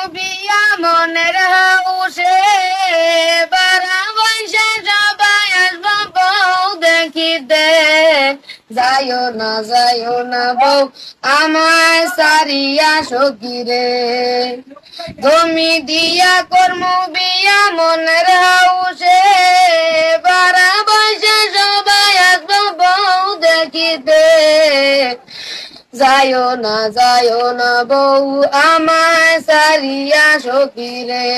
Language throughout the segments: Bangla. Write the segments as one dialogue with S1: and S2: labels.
S1: বিয়া মনের হাউসে বারা বৈশা সবাই আসবো বউ দেখিতে যাইও না বউ আমায় সারিয়া সকিরে জমি দিয়া কর্ম বিয়া মনের হাউসে বারা বৈশা সবাই আসবো বউ দেখিতে যাইও না বউ আমায় সারিয়া সকিরে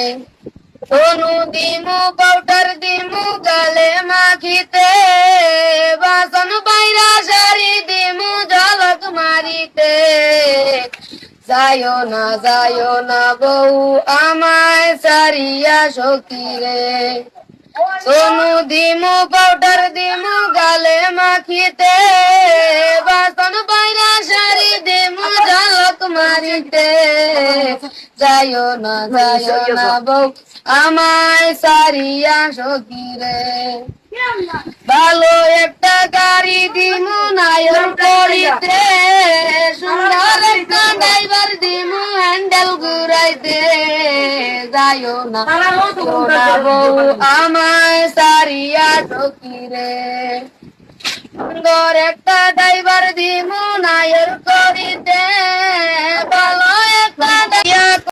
S1: সোনু দিমু পাউডার দিমু গালে মাখিতে বাসন বাইরা সারি দিমু ঝলক মারিতে যাইও না বউ আমায় সারিয়া সকিরে সোনু দিমু পাউডার দিমু গালে মাখিতে বাসন বাইরা সারি দিমু ঝলক মারিতে যাইও না বউ আমায় সারিয়া সকিরে ভালো একটা গাড়ি দিমু নায়র করিতে সুন্দর একটা ড্রাইভার দিমু হ্যান্ডেল ঘুরাইতে যাইও না বউ আমায় সারিয়া সকিরে সুন্দর একটা ড্রাইভার দিমু নায়র করিতে ভালো একটা